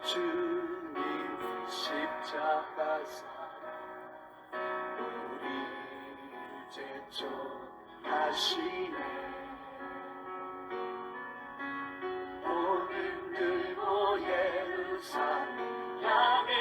주님 십자가사 우리 제촉하시네. 오늘 들고 예루살렘 향해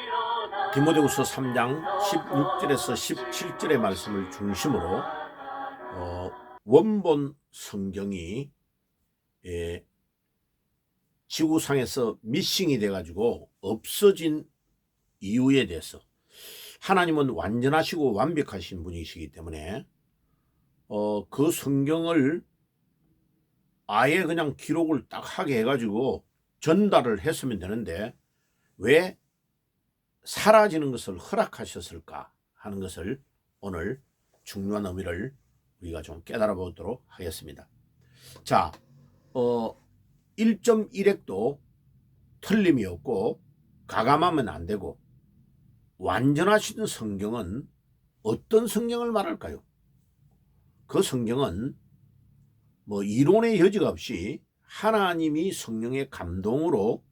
일어나. 디모데후서 3장 16절에서 17절의 말씀을 중심으로 원본 성경이 지구상에서 미싱이 돼가지고 없어진 이유에 대해서, 하나님은 완전하시고 완벽하신 분이시기 때문에 그 성경을 아예 그냥 기록을 딱 하게 해가지고 전달을 했으면 되는데 왜 사라지는 것을 허락하셨을까 하는 것을 오늘 중요한 의미를 우리가 좀 깨달아 보도록 하겠습니다. 자, 1.1획도 틀림이 없고 가감하면 안 되고, 완전하신 성경은 어떤 성경을 말할까요? 그 성경은 뭐 이론의 여지가 없이 하나님이 성령의 감동으로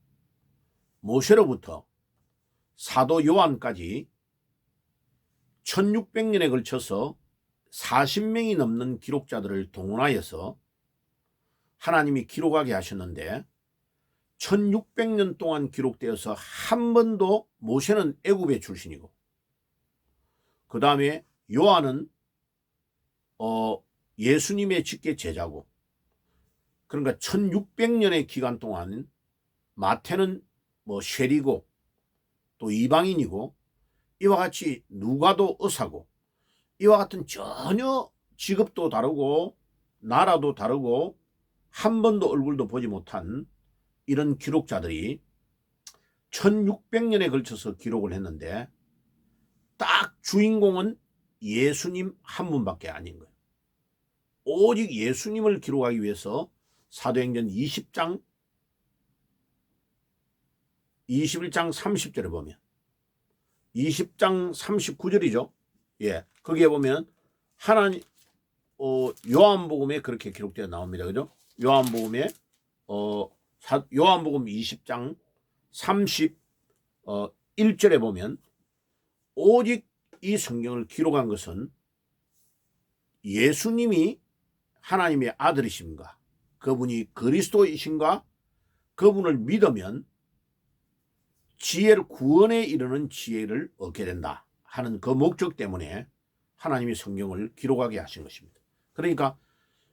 모세로부터 사도 요한까지 1600년에 걸쳐서 40명이 넘는 기록자들을 동원하여서 하나님이 기록하게 하셨는데, 1600년 동안 기록되어서 한 번도, 모세는 애굽의 출신이고, 그 다음에 요한은 예수님의 직계 제자고, 그러니까 1600년의 기간 동안 마태는 뭐 쉐리고 또 이방인이고, 이와 같이 누가도 의사고, 이와 같은 전혀 직업도 다르고 나라도 다르고 한 번도 얼굴도 보지 못한 이런 기록자들이 1600년에 걸쳐서 기록을 했는데, 딱 주인공은 예수님 한 분밖에 아닌 거예요. 오직 예수님을 기록하기 위해서 사도행전 21장 30절에 보면, 20장 39절이죠. 예, 거기에 보면 하나님 요한복음에 그렇게 기록되어 나옵니다. 그죠? 요한복음에 요한복음 20장 31절에 보면, 오직 이 성경을 기록한 것은 예수님이 하나님의 아들이신가, 그분이 그리스도이신가, 그분을 믿으면 지혜를, 구원에 이르는 지혜를 얻게 된다 하는 그 목적 때문에 하나님이 성경을 기록하게 하신 것입니다. 그러니까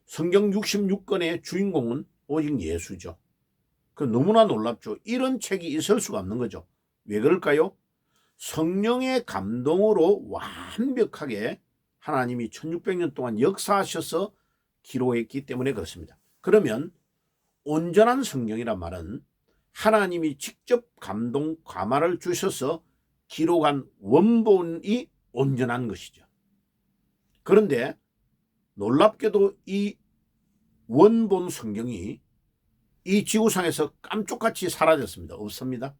성경 66권의 주인공은 오직 예수죠. 그 너무나 놀랍죠. 이런 책이 있을 수가 없는 거죠. 왜 그럴까요? 성령의 감동으로 완벽하게 하나님이 1600년 동안 역사하셔서 기록했기 때문에 그렇습니다. 그러면 온전한 성경이란 말은 하나님이 직접 감동, 감화를 주셔서 기록한 원본이 온전한 것이죠. 그런데 놀랍게도 이 원본 성경이 이 지구상에서 깜짝같이 사라졌습니다. 없습니다.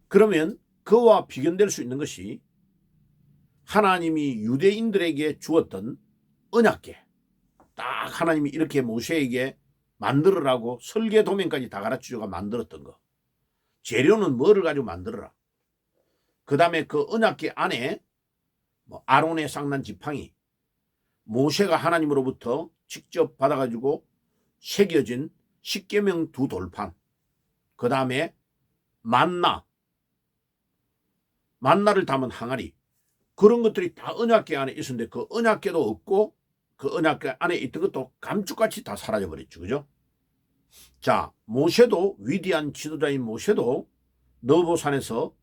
그러면 그와 비견될 수 있는 것이 하나님이 유대인들에게 주었던 언약궤, 딱 하나님이 이렇게 모세에게 만들으라고 설계 도면까지 다 가르쳐주고 만들었던 거. 재료는 뭐를 가지고 만들어라. 그 다음에 그 언약궤 안에 아론의 쌍난 지팡이, 모세가 하나님으로부터 직접 받아가지고 새겨진 십계명 두 돌판, 그 다음에 만나를 담은 항아리, 그런 것들이 다 언약궤 안에 있었는데 그 언약궤도 없고 그 언약궤 안에 있던 것도 감쪽같이 다 사라져버렸죠. 그죠? 자, 모세도, 위대한 지도자인 모세도 너보산에서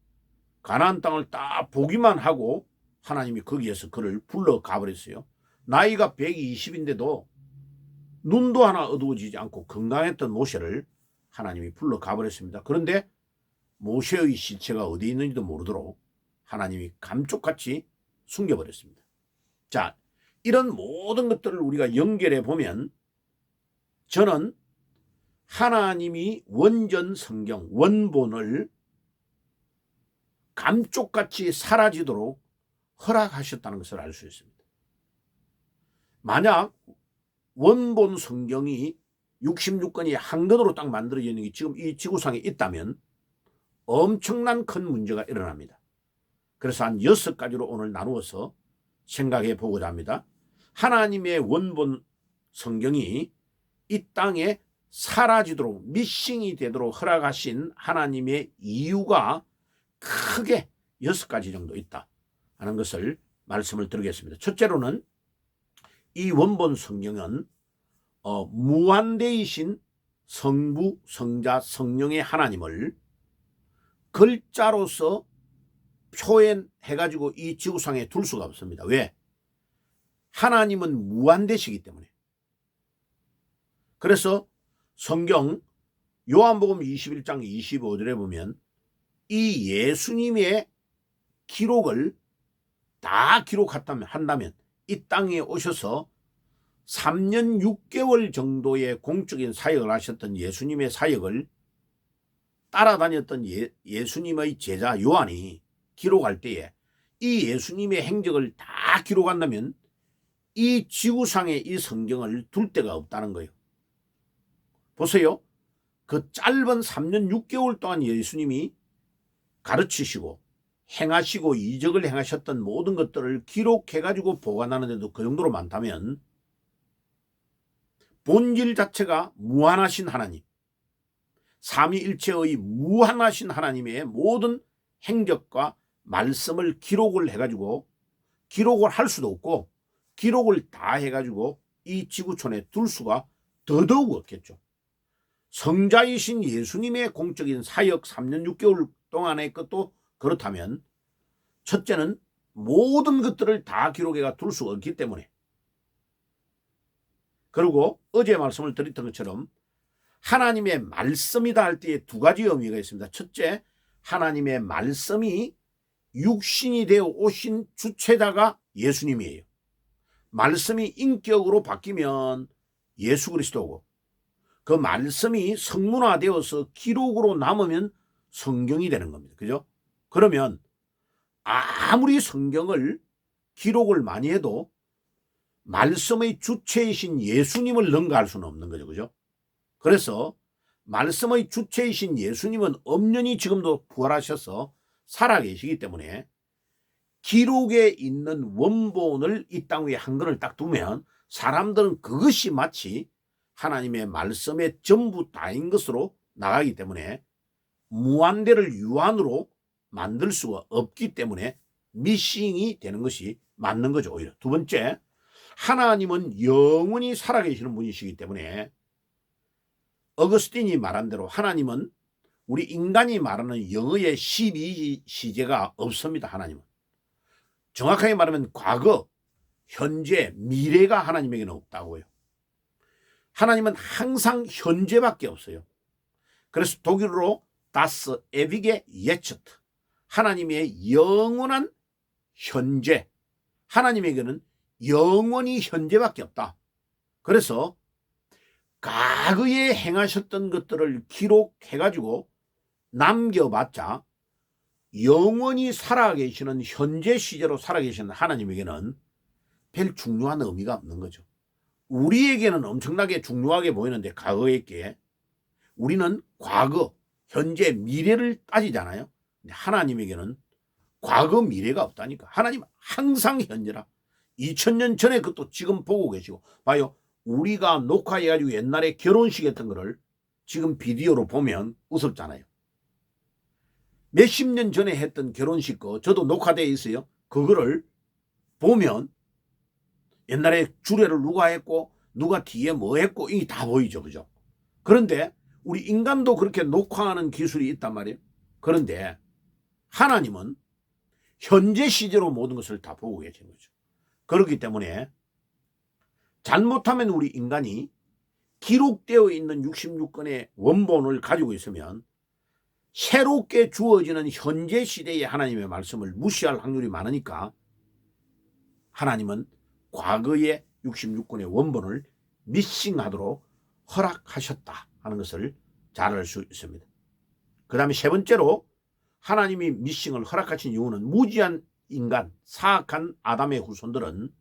가나안 땅을 딱 보기만 하고 하나님이 거기에서 그를 불러 가버렸어요. 나이가 120인데도 눈도 하나 어두워지지 않고 건강했던 모세를 하나님이 불러 가버렸습니다. 그런데 모세의 시체가 어디 있는지도 모르도록 하나님이 감쪽같이 숨겨버렸습니다. 자, 이런 모든 것들을 우리가 연결해 보면 저는 하나님이 원전 성경, 원본을 감쪽같이 사라지도록 허락하셨다는 것을 알 수 있습니다. 만약 원본 성경이 66권이 한권으로 딱 만들어져 있는 게 지금 이 지구상에 있다면 엄청난 큰 문제가 일어납니다. 그래서 한 6가지로 오늘 나누어서 생각해 보고자 합니다. 하나님의 원본 성경이 이 땅에 사라지도록 미싱이 되도록 허락하신 하나님의 이유가 크게 6가지 정도 있다 하는 것을 말씀을 드리겠습니다. 첫째로는 이 원본 성경은 무한대이신 성부, 성자, 성령의 하나님을 글자로서 표현해가지고 이 지구상에 둘 수가 없습니다. 왜? 하나님은 무한대시기 때문에. 그래서 성경 요한복음 21장 25절에 보면 이 예수님의 기록을 다 한다면 이 땅에 오셔서 3년 6개월 정도의 공적인 사역을 하셨던 예수님의 사역을 따라다녔던 예수님의 제자 요한이 기록할 때에 이 예수님의 행적을 다 기록한다면 이 지구상에 이 성경을 둘 데가 없다는 거예요. 보세요. 그 짧은 3년 6개월 동안 예수님이 가르치시고 행하시고 이적을 행하셨던 모든 것들을 기록해가지고 보관하는데도 그 정도로 많다면 본질 자체가 무한하신 하나님, 삼위일체의 무한하신 하나님의 모든 행적과 말씀을 기록을 해가지고 기록을 할 수도 없고 기록을 다 해가지고 이 지구촌에 둘 수가 더더욱 없겠죠. 성자이신 예수님의 공적인 사역 3년 6개월 동안의 것도 그렇다면 첫째는 모든 것들을 다 기록해가 둘 수가 없기 때문에, 그리고 어제 말씀을 드렸던 것처럼 하나님의 말씀이다 할 때에 2가지 의미가 있습니다. 첫째, 하나님의 말씀이 육신이 되어 오신 주체자가 예수님이에요. 말씀이 인격으로 바뀌면 예수 그리스도고, 그 말씀이 성문화되어서 기록으로 남으면 성경이 되는 겁니다. 그죠? 그러면 아무리 성경을 기록을 많이 해도 말씀의 주체이신 예수님을 능가할 수는 없는 거죠. 그죠? 그래서 말씀의 주체이신 예수님은 엄연히 지금도 부활하셔서 살아계시기 때문에 기록에 있는 원본을 이 땅 위에 한 권을 딱 두면 사람들은 그것이 마치 하나님의 말씀의 전부 다인 것으로 나가기 때문에 무한대를 유한으로 만들 수가 없기 때문에 미싱이 되는 것이 맞는 거죠. 오히려. 2번째, 하나님은 영원히 살아계시는 분이시기 때문에 어거스틴이 말한 대로 하나님은 우리 인간이 말하는 영어의 12시제가 없습니다. 하나님은 정확하게 말하면 과거, 현재, 미래가 하나님에게는 없다고요. 하나님은 항상 현재밖에 없어요. 그래서 독일어로 Das ewige Jetzt, 하나님의 영원한 현재, 하나님에게는 영원히 현재밖에 없다. 그래서 과거에 행하셨던 것들을 기록해가지고 남겨봤자 영원히 살아계시는 현재 시제로 살아계시는 하나님에게는 별 중요한 의미가 없는 거죠. 우리에게는 엄청나게 중요하게 보이는데 과거에게 우리는 과거, 현재, 미래를 따지잖아요. 근데 하나님에게는 과거, 미래가 없다니까. 하나님 항상 현재라. 2000년 전에 그것도 지금 보고 계시고. 봐요. 우리가 녹화해가지고 옛날에 결혼식 했던 거를 지금 비디오로 보면 우습잖아요. 몇십 년 전에 했던 결혼식 거 저도 녹화되어 있어요. 그거를 보면 옛날에 주례를 누가 했고 누가 뒤에 뭐 했고 이게 다 보이죠. 그죠? 그런데 우리 인간도 그렇게 녹화하는 기술이 있단 말이에요. 그런데 하나님은 현재 시제로 모든 것을 다 보고 계신 거죠. 그렇기 때문에 잘못하면 우리 인간이 기록되어 있는 66권의 원본을 가지고 있으면 새롭게 주어지는 현재 시대의 하나님의 말씀을 무시할 확률이 많으니까 하나님은 과거의 66권의 원본을 미싱하도록 허락하셨다 하는 것을 잘 알 수 있습니다. 그 다음에 3번째로 하나님이 미싱을 허락하신 이유는 무지한 인간, 사악한 아담의 후손들은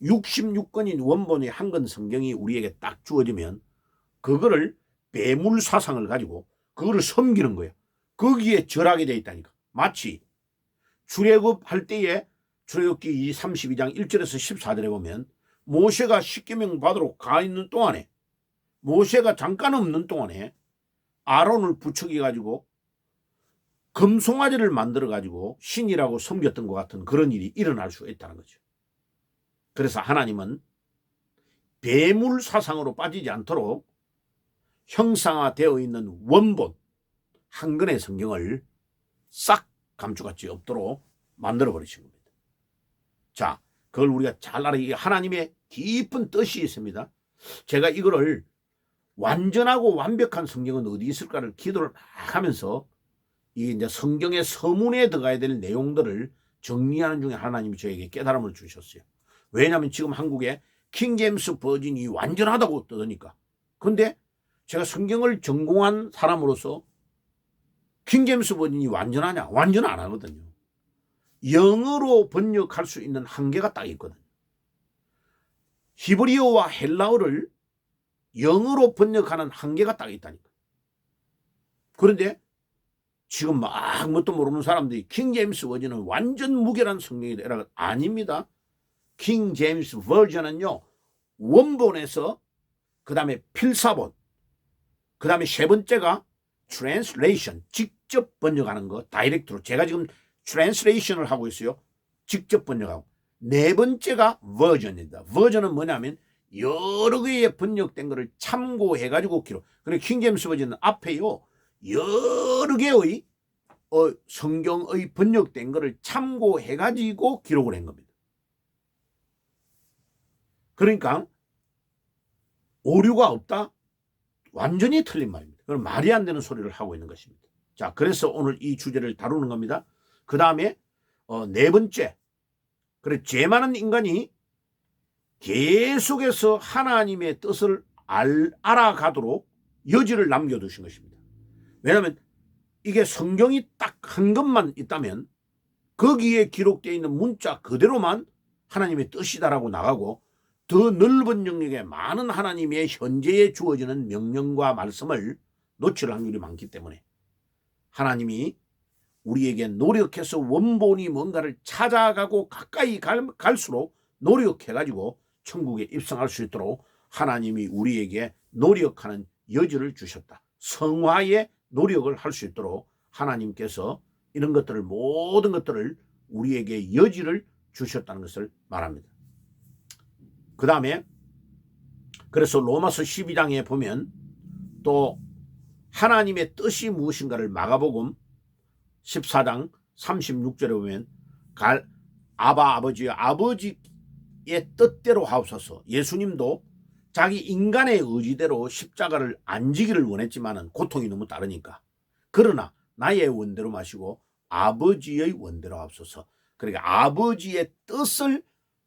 66권인 원본의 한 권 성경이 우리에게 딱 주어지면 그거를 배물 사상을 가지고 그거를 섬기는 거야. 거기에 절하게 돼 있다니까. 마치 출애굽할 때에 출애굽기 32장 1절에서 14절에 보면 모세가 십계명 받으러 가 있는 동안에, 모세가 잠깐 없는 동안에 아론을 부추겨 가지고 금송아지를 만들어 가지고 신이라고 섬겼던 것 같은 그런 일이 일어날 수 있다는 거죠. 그래서 하나님은 배물 사상으로 빠지지 않도록 형상화되어 있는 원본 한 권의 성경을 싹 감쪽같이 없도록 만들어 버리신 겁니다. 자, 그걸 우리가 잘 알아. 이게 하나님의 깊은 뜻이 있습니다. 제가 이거를 완전하고 완벽한 성경은 어디 있을까를 기도를 막 하면서 이게 이제 성경의 서문에 들어가야 될 내용들을 정리하는 중에 하나님이 저에게 깨달음을 주셨어요. 왜냐하면 지금 한국에 킹제임스 버전이 완전하다고 떠드니까. 근데 제가 성경을 전공한 사람으로서 킹제임스 버전이 완전하냐? 완전 안 하거든요. 영어로 번역할 수 있는 한계가 딱 있거든요. 히브리어와 헬라어를 영어로 번역하는 한계가 딱 있다니까. 그런데 지금 막 뭣도 모르는 사람들이 킹제임스 버전은 완전 무결한 성경이라. 아닙니다. 킹제임스 버전은요, 원본에서 그 다음에 필사본, 그 다음에 세 번째가 트랜스레이션, 직접 번역하는 거, 다이렉트로. 제가 지금 트랜스레이션을 하고 있어요. 직접 번역하고. 네 번째가 버전입니다. 버전은 뭐냐면 여러 개의 번역된 거를 참고해가지고 기록. 그리고 킹제임스 버전은 앞에요, 여러 개의 성경의 번역된 거를 참고해가지고 기록을 한 겁니다. 그러니까 오류가 없다? 완전히 틀린 말입니다. 그럼 말이 안 되는 소리를 하고 있는 것입니다. 자, 그래서 오늘 이 주제를 다루는 겁니다. 그 다음에 네 번째, 그래, 죄 많은 인간이 계속해서 하나님의 뜻을 알아가도록 여지를 남겨두신 것입니다. 왜냐하면 이게 성경이 딱 한 것만 있다면 거기에 기록되어 있는 문자 그대로만 하나님의 뜻이다라고 나가고, 더 넓은 영역에 많은 하나님의 현재에 주어지는 명령과 말씀을 놓칠 확률이 많기 때문에 하나님이 우리에게 노력해서 원본이 뭔가를 찾아가고 가까이 갈수록 노력해가지고 천국에 입성할 수 있도록 하나님이 우리에게 노력하는 여지를 주셨다. 성화의 노력을 할 수 있도록 하나님께서 이런 것들을, 모든 것들을 우리에게 여지를 주셨다는 것을 말합니다. 그 다음에 그래서 로마서 12장에 보면 또 하나님의 뜻이 무엇인가를 마가복음 14장 36절에 보면 아버지의 뜻대로 하옵소서. 예수님도 자기 인간의 의지대로 십자가를 안 지기를 원했지만은 고통이 너무 따르니까, 그러나 나의 원대로 마시고 아버지의 원대로 하옵소서. 그러니까 아버지의 뜻을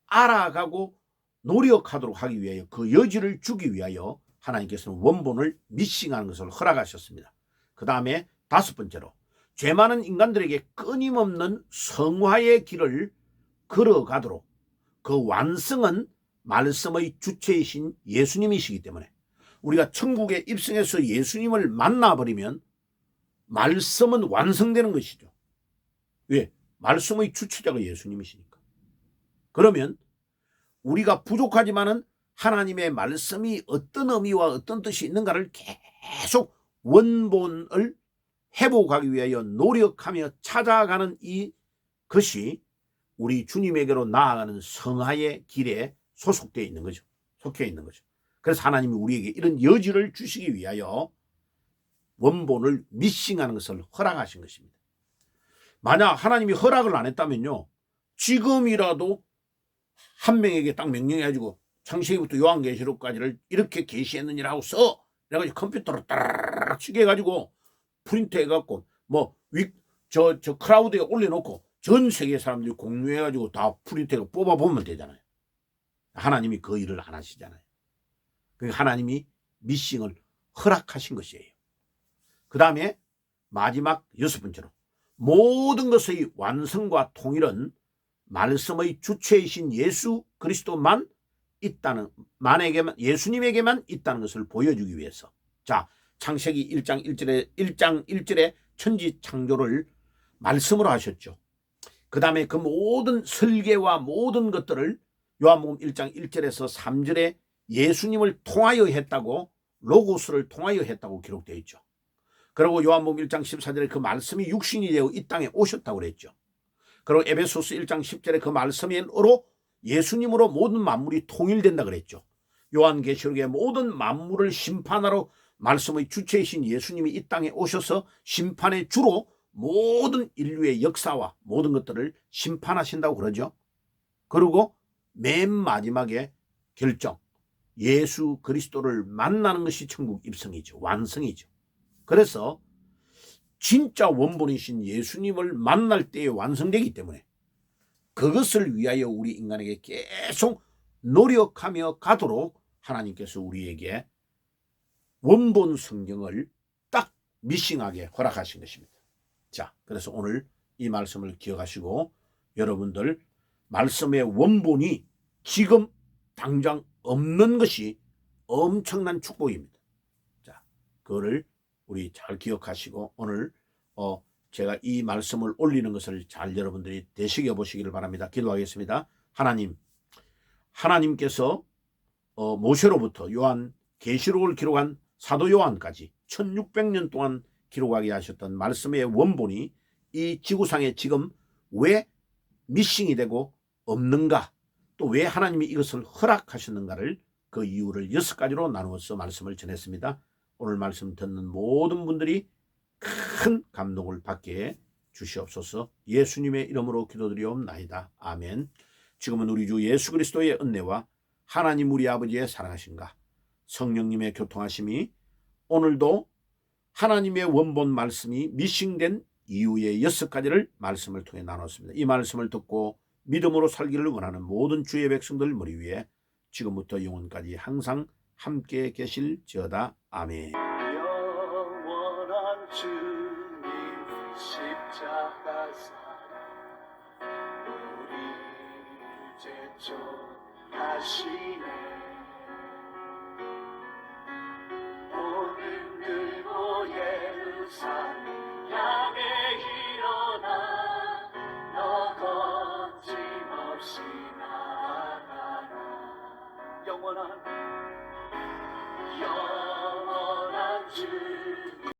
알아가고 노력하도록 하기 위하여, 그 여지를 주기 위하여 하나님께서는 원본을 미싱하는 것을 허락하셨습니다. 그 다음에 다섯 번째로, 죄 많은 인간들에게 끊임없는 성화의 길을 걸어가도록, 그 완성은 말씀의 주체이신 예수님이시기 때문에 우리가 천국에 입성해서 예수님을 만나버리면 말씀은 완성되는 것이죠. 왜? 말씀의 주체자가 예수님이시니까. 그러면 우리가 부족하지만은 하나님의 말씀이 어떤 의미와 어떤 뜻이 있는가를 계속 원본을 회복하기 위하여 노력하며 찾아가는 이 것이 우리 주님에게로 나아가는 성화의 길에 소속되어 있는 거죠. 속해 있는 거죠. 그래서 하나님이 우리에게 이런 여지를 주시기 위하여 원본을 미싱하는 것을 허락하신 것입니다. 만약 하나님이 허락을 안 했다면요, 지금이라도 한 명에게 딱 명령해가지고 창세기부터 요한계시록까지를 이렇게 계시했느니라 하고 써! 그래가지고 컴퓨터로 따라락 치게 해가지고 프린트해갖고 저 클라우드에 올려놓고 전 세계 사람들이 공유해가지고 다 프린트해서 뽑아보면 되잖아요. 하나님이 그 일을 안 하시잖아요. 그러니까 하나님이 미싱을 허락하신 것이에요. 그 다음에 마지막 여섯 번째로, 모든 것의 완성과 통일은 말씀의 주체이신 예수 그리스도만 있다는, 만에게만, 예수님에게만 있다는 것을 보여주기 위해서. 자, 창세기 1장 1절에 천지 창조를 말씀으로 하셨죠. 그 다음에 그 모든 설계와 모든 것들을 요한복음 1장 1절에서 3절에 예수님을 통하여 했다고, 로고스를 통하여 했다고 기록되어 있죠. 그리고 요한복음 1장 14절에 그 말씀이 육신이 되어 이 땅에 오셨다고 그랬죠. 그리고 에베소서 1장 10절에 그 말씀으로 예수님으로 모든 만물이 통일된다 그랬죠. 요한계시록의 모든 만물을 심판하러 말씀의 주체이신 예수님이 이 땅에 오셔서 심판의 주로 모든 인류의 역사와 모든 것들을 심판하신다고 그러죠. 그리고 맨 마지막에 결정, 예수 그리스도를 만나는 것이 천국 입성이죠. 완성이죠. 그래서 진짜 원본이신 예수님을 만날 때에 완성되기 때문에 그것을 위하여 우리 인간에게 계속 노력하며 가도록 하나님께서 우리에게 원본 성경을 딱 미싱하게 허락하신 것입니다. 자, 그래서 오늘 이 말씀을 기억하시고 여러분들 말씀의 원본이 지금 당장 없는 것이 엄청난 축복입니다. 자, 그거를 우리 잘 기억하시고 오늘 제가 이 말씀을 올리는 것을 잘 여러분들이 되새겨 보시기를 바랍니다. 기도하겠습니다. 하나님께서 모세로부터 요한 계시록을 기록한 사도 요한까지 1600년 동안 기록하게 하셨던 말씀의 원본이 이 지구상에 지금 왜 미싱이 되고 없는가, 또 왜 하나님이 이것을 허락하셨는가를, 그 이유를 6가지로 나누어서 말씀을 전했습니다. 오늘 말씀 듣는 모든 분들이 큰 감동을 받게 해 주시옵소서. 예수님의 이름으로 기도드리옵나이다. 아멘. 지금은 우리 주 예수 그리스도의 은혜와 하나님 우리 아버지의 사랑하심과 성령님의 교통하심이 오늘도 하나님의 원본 말씀이 미싱된 이후의 6가지를 말씀을 통해 나눴습니다. 이 말씀을 듣고 믿음으로 살기를 원하는 모든 주의 백성들 머리 위에 지금부터 영원까지 항상 함께 계실지어다. 아멘. 영원한 주님 십자가 사랑 우리 제쳐하시네. 오늘 들고 예루살렘